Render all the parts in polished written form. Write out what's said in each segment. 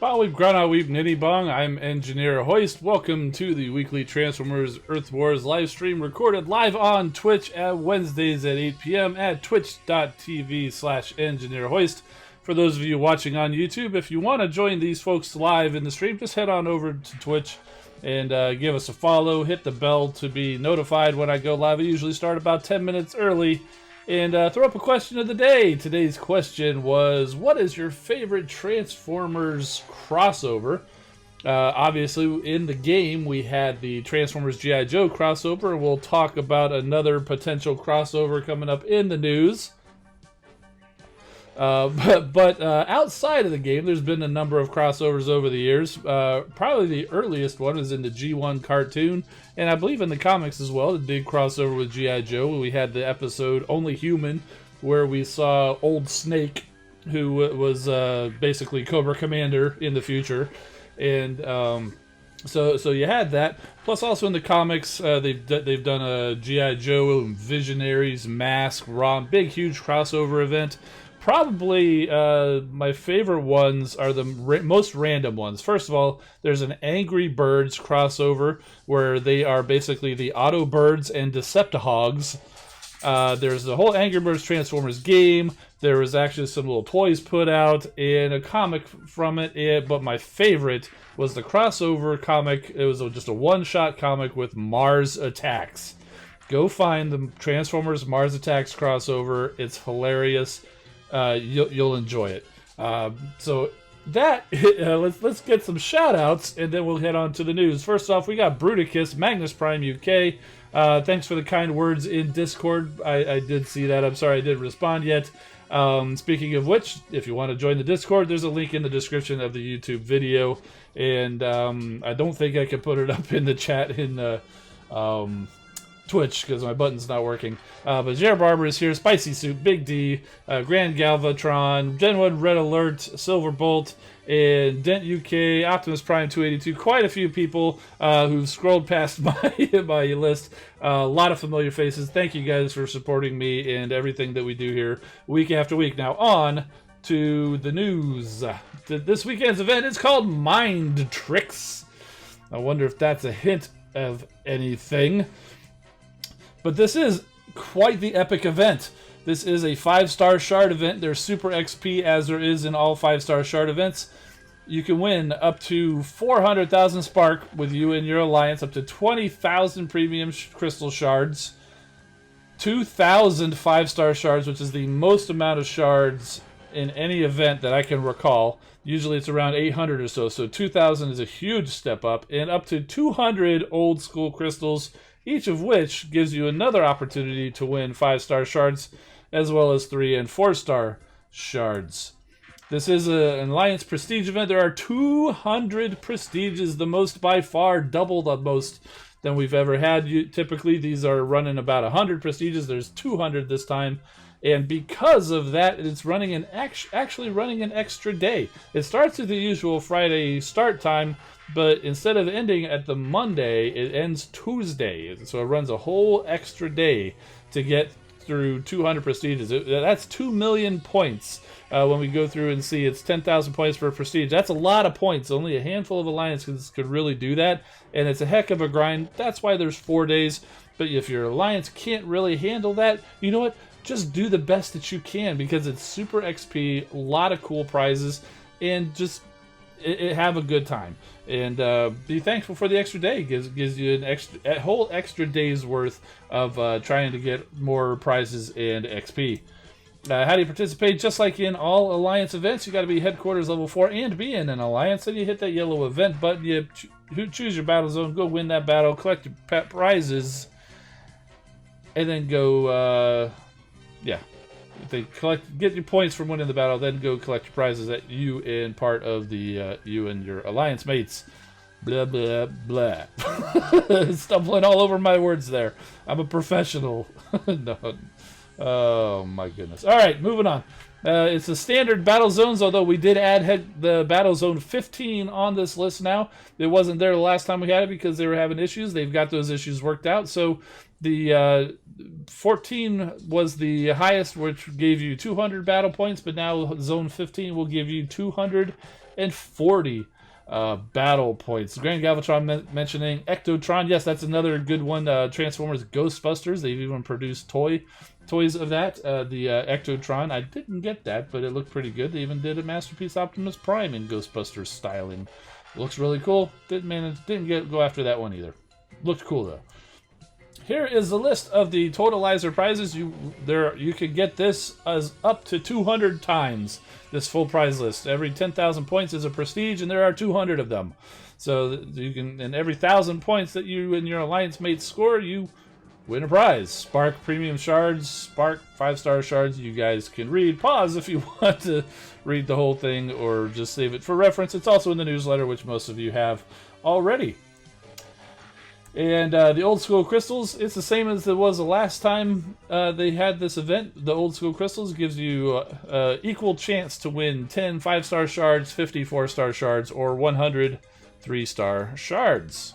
Weep, Grana Weep, Nitty Bong. I'm Engineer Hoist. Welcome to the weekly Transformers Earth Wars live stream, recorded live on Twitch at Wednesdays at 8 p.m. at twitch.tv/Engineer Hoist. For those of you watching on YouTube, if you want to join these folks live in the stream, just head on over to Twitch and give us a follow. Hit the bell to be notified when I go live. I usually start about 10 minutes early. And throw up a question of the day. Today's question was, what is your favorite Transformers crossover? Obviously, in the game, we had the Transformers G.I. Joe crossover. We'll talk about another potential crossover coming up in the news. But outside of the game, there's been a number of crossovers over the years. Probably the earliest one is in the G1 cartoon, and I believe in the comics as well. The big crossover with G.I. Joe. We had the episode Only Human, where we saw Old Snake, who was basically Cobra Commander in the future, and so you had that. Plus, also in the comics, they've done a G.I. Joe Visionaries Mask big huge crossover event. Probably my favorite ones are the most random ones. First of all, there's an Angry Birds crossover where they are basically the Autobots and Deceptihogs. There's the whole Angry Birds Transformers game. There was actually some little toys put out and a comic from it. But my favorite was the crossover comic. It was just a one-shot comic with Mars Attacks. Go find the Transformers Mars Attacks crossover. It's hilarious. You'll enjoy it. So that let's get some shout outs and then we'll head on to the news. First off, we got Bruticus, Magnus Prime UK. Thanks for the kind words in Discord. I did see that. I'm sorry I didn't respond yet. Speaking of which, if you want to join the Discord, there's a link in the description of the YouTube video, and I don't think I can put it up in the chat in the Twitch because my button's not working. But Jared Barber is here, Spicy Soup, Big D, Grand Galvatron, Gen 1 Red Alert, Silverbolt, and Dent UK, Optimus Prime 282. Quite a few people who've scrolled past my list. A lot of familiar faces. Thank you guys for supporting me and everything that we do here week after week. Now on to the news. This weekend's event is called Mind Tricks. I wonder if that's a hint of anything. But this is quite the epic event. This is a 5-star shard event. There's super XP as there is in all 5-star shard events. You can win up to 400,000 spark with you and your alliance, up to 20,000 premium crystal shards, 2,000 5-star shards, which is the most amount of shards in any event that I can recall. Usually it's around 800 or so, so 2,000 is a huge step up, and up to 200 old school crystals, each of which gives you another opportunity to win 5-star shards, as well as 3 and 4-star shards. This is an Alliance Prestige event. There are 200 prestiges, the most by far, double the most than we've ever had. Typically, these are running about 100 prestiges. There's 200 this time. And because of that, it's running actually running an extra day. It starts at the usual Friday start time, but instead of ending at the Monday, it ends Tuesday. So it runs a whole extra day to get through 200 prestiges. That's 2 million points. When we go through and see it's 10,000 points per prestige. That's a lot of points. Only a handful of alliances could really do that, and it's a heck of a grind. That's why there's 4 days. But if your alliance can't really handle that, you know what? Just do the best that you can, because it's super XP, a lot of cool prizes, and just have a good time. And be thankful for the extra day. Gives you a whole extra day's worth of trying to get more prizes and XP. How do you participate? Just like in all Alliance events, you got to be headquarters level 4 and be in an Alliance. Then you hit that yellow event button, you choose your battle zone, go win that battle, collect your pet prizes, and then go... If they get your points from winning the battle, then go collect your prizes that you and part of the you and your alliance mates. Blah blah blah. Stumbling all over my words there. I'm a professional. No. Oh my goodness. All right, moving on. It's the standard battle zones, although we did add the battle zone 15 on this list now. It wasn't there the last time we had it because they were having issues. They've got those issues worked out. So the 14 was the highest, which gave you 200 battle points, but now zone 15 will give you 200 240 battle points. Grand Galvatron mentioning Ectotron. Yes, that's another good one. Transformers Ghostbusters. They've even produced toys of that. The Ectotron. I didn't get that, but it looked pretty good. They even did a Masterpiece Optimus Prime in Ghostbusters styling. Looks really cool. Didn't go after that one either. Looked cool though. Here is the list of the totalizer prizes. You can get this as up to 200 times this full prize list. Every 10,000 points is a prestige, and there are 200 of them. So you can, and every 1,000 points that you and your alliance mates score, you win a prize. Spark Premium Shards, Spark 5-star shards. You guys can read. Pause if you want to read the whole thing, or just save it for reference. It's also in the newsletter, which most of you have already. And the old school crystals, it's the same as it was the last time they had this event. The old school crystals gives you equal chance to win 10 5-star shards, 50 4-star shards, or 100 3-star shards.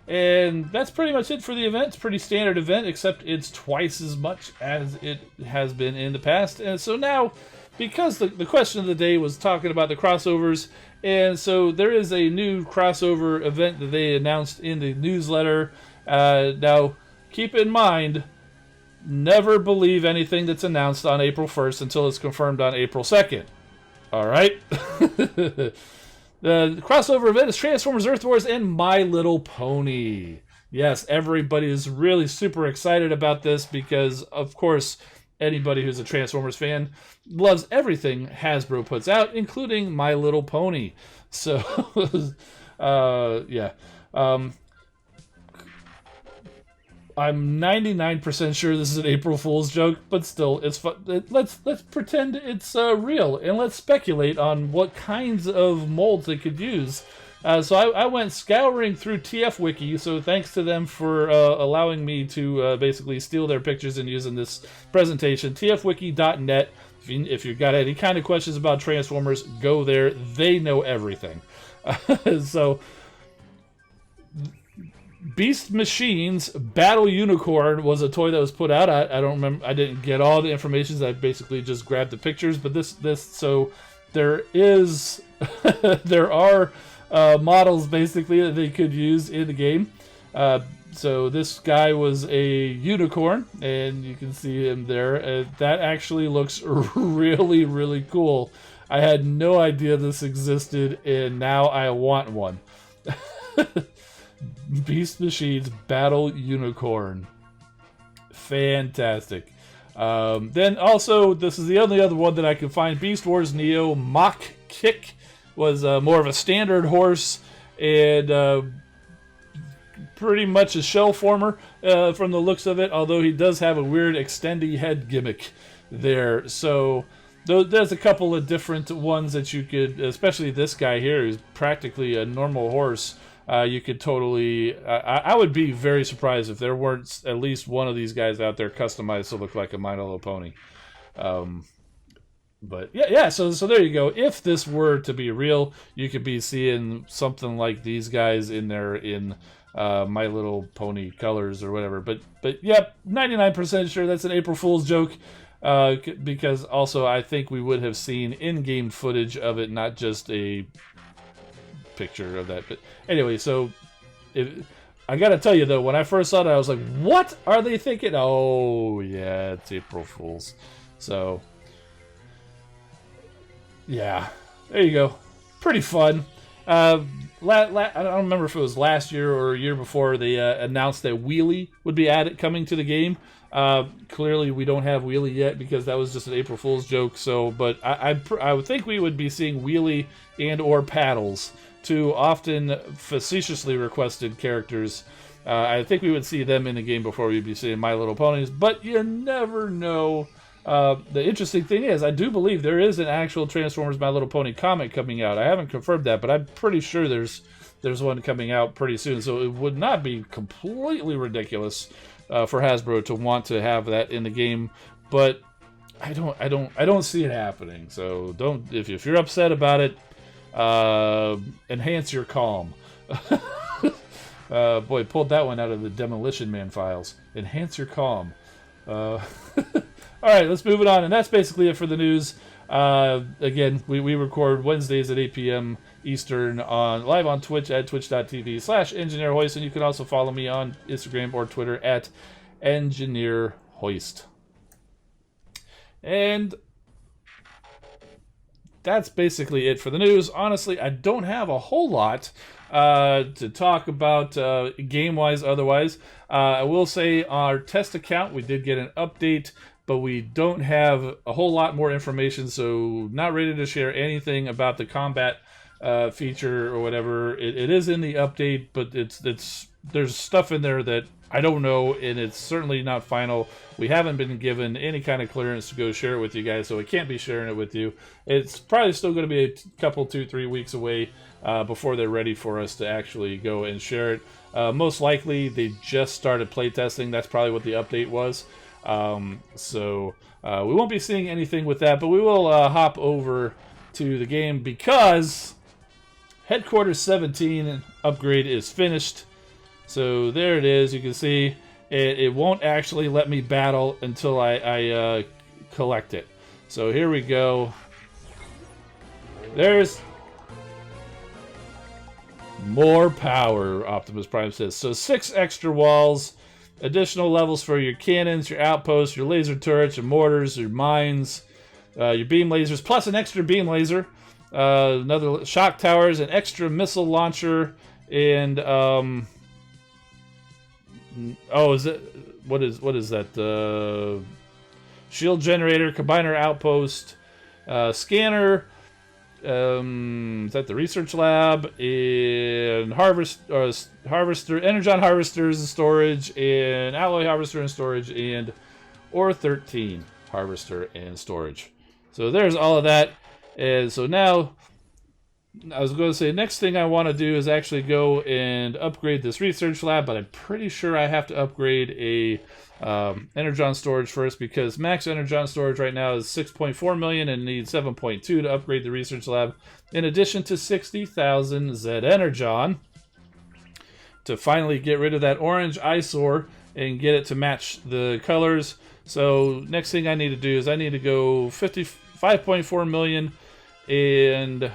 And that's pretty much it for the event. It's a pretty standard event, except it's twice as much as it has been in the past. And so now, because the question of the day was talking about the crossovers, and so there is a new crossover event that they announced in the newsletter. Now, keep in mind, never believe anything that's announced on April 1st until it's confirmed on April 2nd. All right? The crossover event is Transformers Earth Wars and My Little Pony. Yes, everybody is really super excited about this because, of course, anybody who's a Transformers fan loves everything Hasbro puts out, including My Little Pony. So, yeah. I'm 99% sure this is an April Fool's joke, but still, it's fun. Let's pretend it's real, and let's speculate on what kinds of molds it could use. So I went scouring through TF Wiki, so thanks to them for allowing me to basically steal their pictures and use in this presentation. tfwiki.net. If you've got any kind of questions about Transformers, go there. They know everything. So, Beast Machines Battle Unicorn was a toy that was put out. I don't remember. I didn't get all the information. I basically just grabbed the pictures. But so there is there are models basically that they could use in the game. So this guy was a unicorn, and you can see him there. That actually looks really, really cool. I had no idea this existed, and now I want one. Beast Machines Battle Unicorn. Fantastic. Then also, this is the only other one that I can find. Beast Wars Neo Mach Kick was more of a standard horse, and pretty much a shell former from the looks of it, although he does have a weird extendy head gimmick there. So there's a couple of different ones that you could, especially this guy here, who's practically a normal horse. You could totally, I would be very surprised if there weren't at least one of these guys out there customized to look like a My Little Pony. But yeah. So there you go. If this were to be real, you could be seeing something like these guys in there in My Little Pony colors or whatever. But yep, 99% sure that's an April Fool's joke. Because also I think we would have seen in-game footage of it, not just a picture of that. But anyway, so I gotta tell you though, when I first saw it, I was like, what are they thinking? Oh yeah, it's April Fool's. So yeah, there you go. Pretty fun. I don't remember if it was last year or a year before they announced that Wheelie would be coming to the game. Clearly we don't have Wheelie yet because that was just an April Fool's joke. So, but I would think we would be seeing Wheelie and or Paddles, two often facetiously requested characters. I think we would see them in the game before we'd be seeing My Little Ponies, but you never know. The interesting thing is, I do believe there is an actual Transformers My Little Pony comic coming out. I haven't confirmed that, but I'm pretty sure there's one coming out pretty soon. So it would not be completely ridiculous for Hasbro to want to have that in the game, but I don't see it happening. So don't, if you're upset about it, enhance your calm. Boy, pulled that one out of the Demolition Man files. Enhance your calm. All right, let's move it on, and that's basically it for the news. Again, we record Wednesdays at 8 p.m. Eastern live on Twitch at twitch.tv/EngineerHoist, and you can also follow me on Instagram or Twitter at EngineerHoist. And that's basically it for the news. Honestly, I don't have a whole lot to talk about game-wise otherwise. I will say our test account, we did get an update, but we don't have a whole lot more information, so not ready to share anything about the combat feature or whatever. It is in the update, but there's stuff in there that I don't know, and it's certainly not final. We haven't been given any kind of clearance to go share it with you guys, so I can't be sharing it with you. It's probably still going to be a couple, 2-3 weeks away before they're ready for us to actually go and share it. Most likely, they just started playtesting. That's probably what the update was. So we won't be seeing anything with that, but we will hop over to the game because Headquarters 17 upgrade is finished. So there it is. You can see it won't actually let me battle until I collect it. So here we go. There's more power, Optimus Prime says. So 6 extra walls, additional levels for your cannons, your outposts, your laser turrets, your mortars, your mines, your beam lasers, plus an extra beam laser, another shock towers, an extra missile launcher, and is it what is that? Shield generator, combiner outpost, scanner. Is that the research lab, and harvester, energon harvesters and storage, and alloy harvester and storage, and ore 13 harvester and storage. So there's all of that. And so now I was going to say next thing I want to do is actually go and upgrade this research lab, but I'm pretty sure I have to upgrade a energon storage first, because max energon storage right now is 6.4 million and needs 7.2 to upgrade the research lab, in addition to 60,000 Z energon to finally get rid of that orange eyesore and get it to match the colors. So next thing I need to do is I need to go 55.4 million, and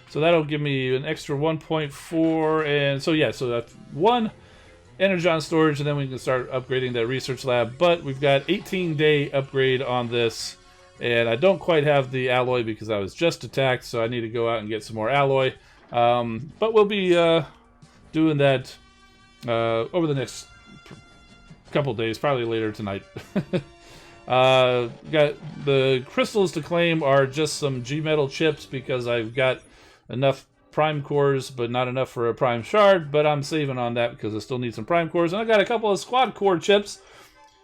so that'll give me an extra 1.4, and so yeah, so that's 1 energon storage, and then we can start upgrading that research lab. But we've got 18-day upgrade on this, and I don't quite have the alloy because I was just attacked, so I need to go out and get some more alloy. But we'll be doing that over the next couple days, probably later tonight. Got the crystals to claim are just some G-metal chips, because I've got enough prime cores, but not enough for a prime shard, but I'm saving on that because I still need some prime cores, and I got a couple of squad core chips.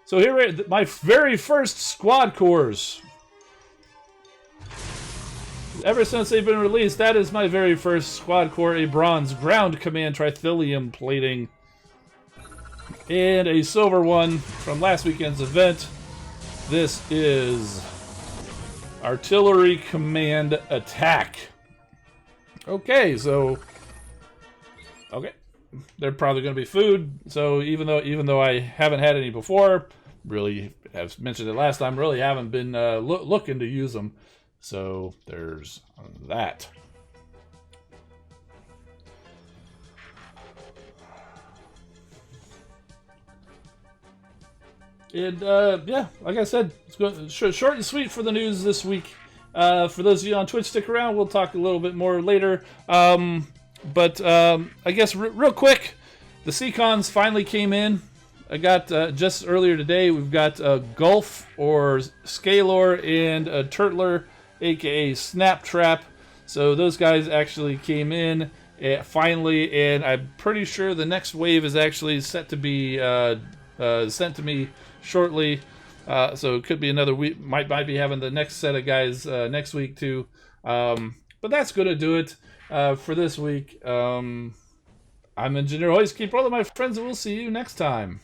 So here are my very first squad cores. Ever since they've been released, that is my very first squad core, a bronze ground command trithelium plating, and a silver one from last weekend's event. This is artillery command attack. Okay, so they're probably going to be food. So even though I haven't had any before, really, I've mentioned it last time, really haven't been looking to use them. So there's that. And yeah, like I said, it's short and sweet for the news this week. For those of you on Twitch, stick around. We'll talk a little bit more later. But I guess real quick, the Seacons finally came in. I got just earlier today. We've got Gulf or Scalor and a Turtler, aka Snaptrap. So those guys actually came in finally, and I'm pretty sure the next wave is actually set to be sent to me shortly. So it could be another week. Might be having the next set of guys next week too. But that's going to do it for this week. I'm Engineer Hoist. Keep rolling, my friends, and we'll see you next time.